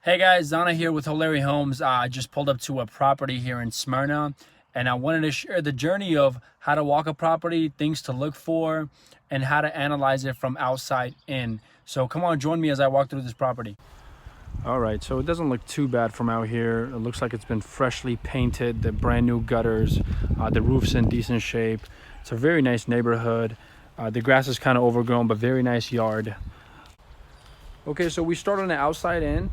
Hey guys, Zana here with Hawleri Homes. I just pulled up to a property here in Smyrna, and I wanted to share the journey of how to walk a property, things to look for, and how to analyze it from outside in. So come on, join me as I walk through this property. All right, so it doesn't look too bad from out here. It looks like it's been freshly painted, the brand new gutters, the roof's in decent shape. It's a very nice neighborhood. The grass is kind of overgrown, but very nice yard. Okay, so we start on the outside in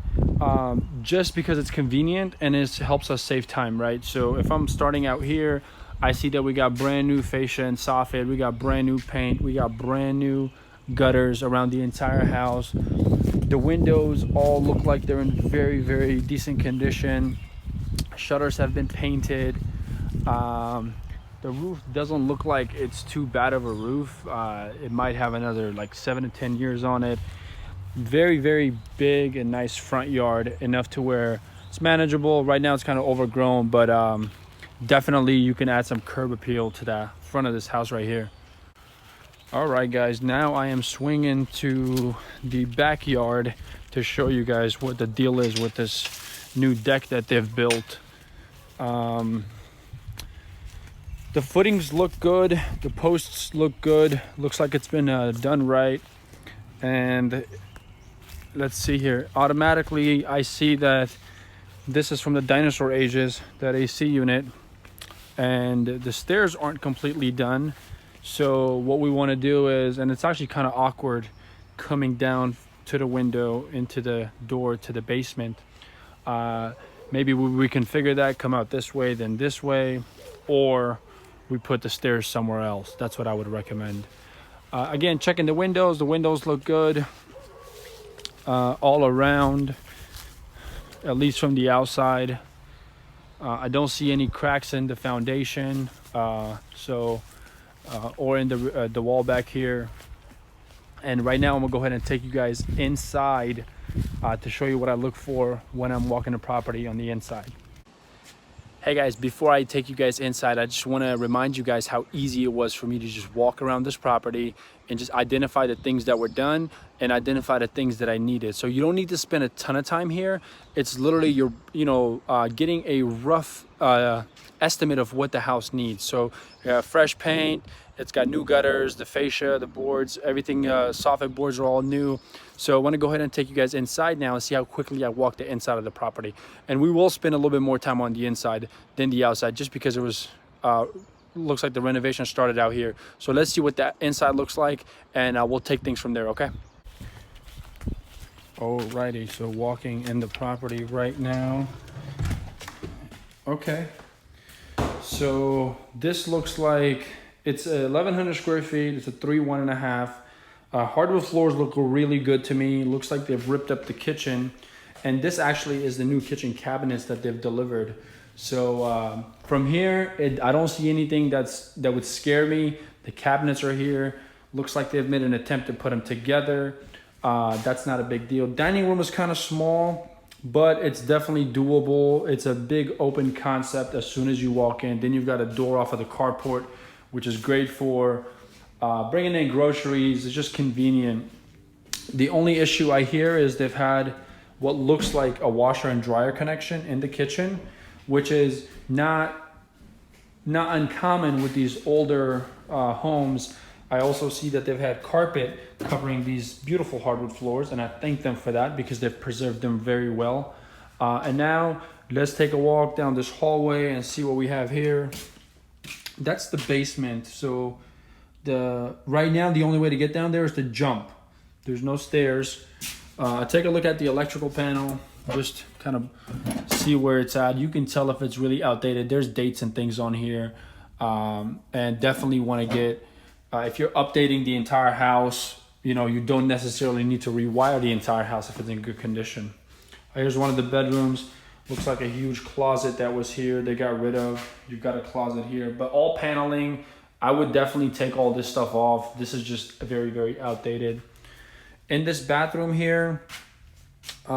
just because it's convenient and it helps us save time, right? So if I'm starting out here, I see that we got brand new fascia and soffit, we got brand new paint, we got brand new gutters around the entire house. The windows all look like they're in very, very decent condition. Shutters have been painted. The roof doesn't look like it's too bad of a roof. It might have another like 7 to 10 years on it. Very, very big and nice front yard, enough to where it's manageable. Right now it's kind of overgrown, but definitely you can add some curb appeal to the front of this house right here. All right guys, now I am swinging to the backyard to show you guys what the deal is with this new deck that they've built. The footings look good, the posts look good, looks like it's been done right. And let's see here, automatically I see that this is from the dinosaur ages, that AC unit, and the stairs aren't completely done. So what we want to do is, and it's actually kind of awkward coming down to the window into the door to the basement, maybe we can figure that, come out this way then this way, or we put the stairs somewhere else. That's what I would recommend. Again, checking the windows look good all around, at least from the outside. I don't see any cracks in the foundation, or in the wall back here. And right now I'm gonna go ahead and take you guys inside to show you what I look for when I'm walking the property on the inside. Hey guys, before I take you guys inside, I just want to remind you guys how easy it was for me to just walk around this property and just identify the things that were done and identify the things that I needed. So you don't need to spend a ton of time here. It's literally you're getting a rough estimate of what the house needs. So fresh paint, it's got new gutters, the fascia, the boards, everything, soffit boards are all new. So I want to go ahead and take you guys inside now and see how quickly I walk the inside of the property. And we will spend a little bit more time on the inside than the outside, just because it was looks like the renovation started out here. So let's see what that inside looks like, and we'll take things from there, okay? Alrighty, so walking in the property right now. Okay, so this looks like it's 1,100 square feet. It's a 3-1.5. Hardwood floors look really good to me. Looks like they've ripped up the kitchen, and this actually is the new kitchen cabinets that they've delivered. So from here, I don't see anything that would scare me. The cabinets are here. Looks like they've made an attempt to put them together. That's not a big deal. Dining room is kind of small, but it's definitely doable. It's a big open concept as soon as you walk in. Then you've got a door off of the carport, which is great for bringing in groceries. It's just convenient. The only issue I hear is they've had what looks like a washer and dryer connection in the kitchen, which is not uncommon with these older homes. I also see that they've had carpet covering these beautiful hardwood floors, and I thank them for that because they've preserved them very well. And now let's take a walk down this hallway and see what we have here. That's the basement. So right now the only way to get down there is to jump. There's no stairs. Take a look at the electrical panel, just kind of see where it's at. You can tell if it's really outdated. There's dates and things on here, and definitely want to get, if you're updating the entire house, you don't necessarily need to rewire the entire house if it's in good condition. Here's one of the bedrooms. Looks like a huge closet that was here they got rid of. You've got a closet here, but all paneling. I would definitely take all this stuff off. This is just very, very outdated. In this bathroom here, it's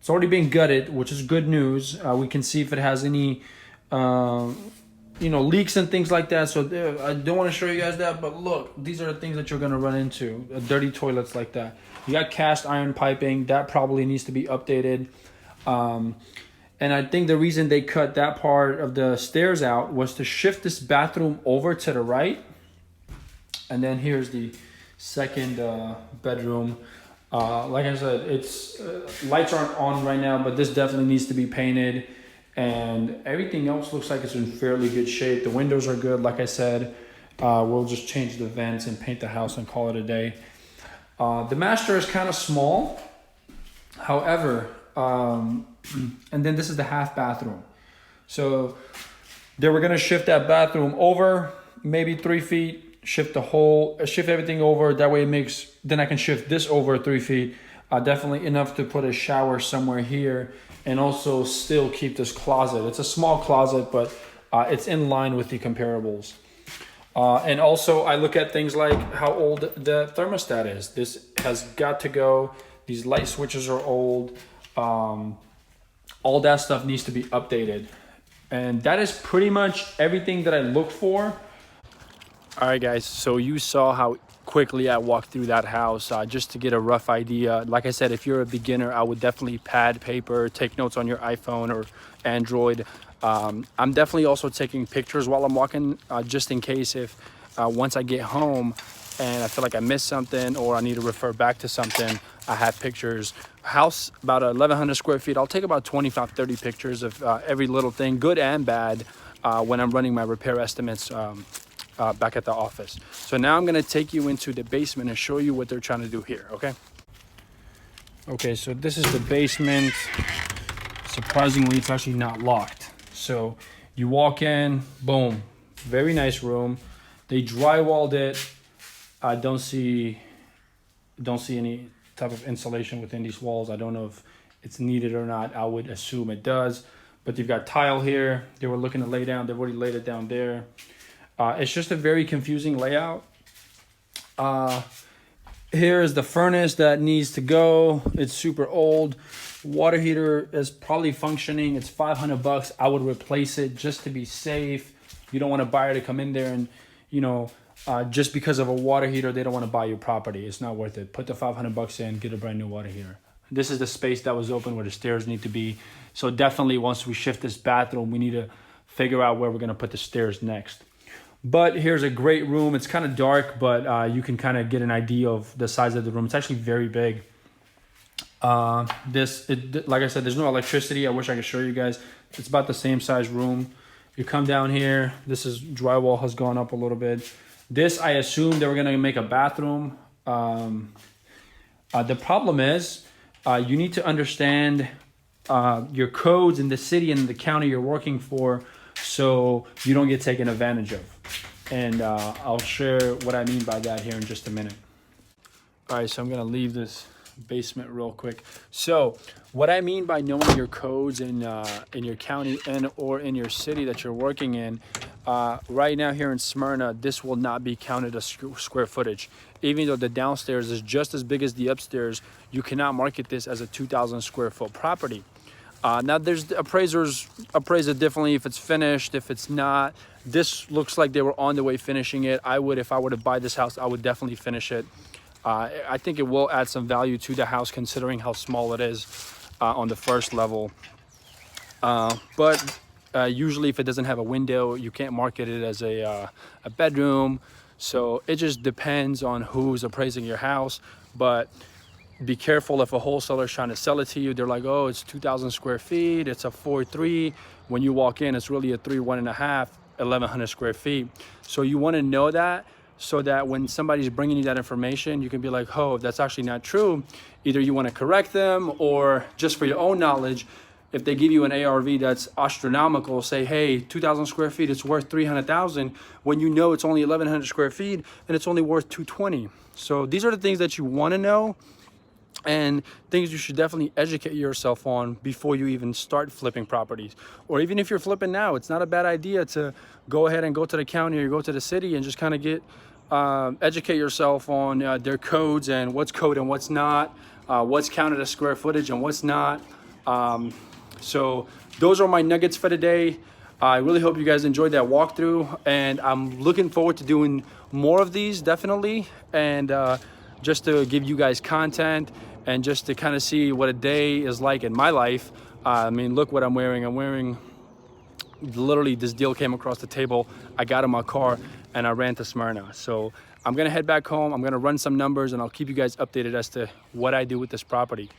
already been gutted, which is good news. We can see if it has any leaks and things like that. So I don't want to show you guys that, but look, these are the things that you're gonna run into. Dirty toilets like that. You got cast iron piping that probably needs to be updated. And I think the reason they cut that part of the stairs out was to shift this bathroom over to the right. And then here's the second bedroom. Like I said, it's lights aren't on right now, but this definitely needs to be painted. And everything else looks like it's in fairly good shape. The windows are good, like I said. We'll just change the vents and paint the house and call it a day. The master is kind of small. However, and then this is the half bathroom. So they were gonna shift that bathroom over maybe 3 feet, shift everything over. That way then I can shift this over 3 feet. Definitely enough to put a shower somewhere here and also still keep this closet. It's a small closet, but it's in line with the comparables. And also I look at things like how old the thermostat is. This has got to go. These light switches are old. All that stuff needs to be updated. And that is pretty much everything that I look for. All right, guys, so you saw how quickly I walked through that house just to get a rough idea. Like I said, if you're a beginner, I would definitely pad paper, take notes on your iPhone or Android. I'm definitely also taking pictures while I'm walking, just in case if once I get home and I feel like I missed something or I need to refer back to something, I have pictures. House about 1,100 square feet. I'll take about 25, 30 pictures of every little thing, good and bad, when I'm running my repair estimates back at the office. So now I'm gonna take you into the basement and show you what they're trying to do here, okay? Okay, so this is the basement. Surprisingly, it's actually not locked. So you walk in, boom, very nice room. They drywalled it. I don't see any type of insulation within these walls. I don't know if it's needed or not. I would assume it does, but you've got tile here. They were looking to lay down. They've already laid it down there. It's just a very confusing layout. Here is the furnace that needs to go. It's super old. Water heater is probably functioning. It's $500. I would replace it just to be safe. You don't want a buyer to come in there and, just because of a water heater, they don't want to buy your property. It's not worth it. Put the $500 in, get a brand new water heater. This is the space that was open where the stairs need to be. So definitely once we shift this bathroom, we need to figure out where we're going to put the stairs next. But here's a great room. It's kind of dark, but you can kind of get an idea of the size of the room. It's actually very big. Like I said, there's no electricity. I wish I could show you guys. It's about the same size room. You come down here. This is drywall has gone up a little bit. This, I assume they were going to make a bathroom. The problem is you need to understand your codes in the city and the county you're working for so you don't get taken advantage of. And I'll share what I mean by that here in just a minute. All right, so I'm going to leave this basement real quick. So what I mean by knowing your codes in your county and or in your city that you're working in, right now here in Smyrna, this will not be counted as square footage. Even though the downstairs is just as big as the upstairs, you cannot market this as a 2,000 square foot property. Now there's appraisers appraise it differently if it's finished, if it's not. This looks like they were on the way finishing it. If I were to buy this house, I would definitely finish it. I think it will add some value to the house considering how small it is on the first level. But usually if it doesn't have a window, you can't market it as a bedroom. So it just depends on who's appraising your house. But be careful if a wholesaler is trying to sell it to you. They're like, oh, it's 2,000 square feet. It's a 4.3. When you walk in, it's really a 3.1.5, 1,100 square feet. So you want to know that, so that when somebody's bringing you that information, you can be like, oh, that's actually not true. Either you want to correct them, or just for your own knowledge, if they give you an ARV that's astronomical, say, hey, 2,000 square feet, it's worth 300,000, when you know it's only 1,100 square feet and it's only worth 220. So these are the things that you want to know, and things you should definitely educate yourself on before you even start flipping properties. Or even if you're flipping now, it's not a bad idea to go ahead and go to the county or go to the city and just kind of get educate yourself on their codes and what's code and what's not, what's counted as square footage and what's not. So those are my nuggets for today. I really hope you guys enjoyed that walkthrough, and I'm looking forward to doing more of these, definitely, and just to give you guys content and just to kind of see what a day is like in my life. I mean, look what I'm wearing. I'm wearing, literally, this deal came across the table. I got in my car and I ran to Smyrna. So I'm gonna head back home. I'm gonna run some numbers and I'll keep you guys updated as to what I do with this property.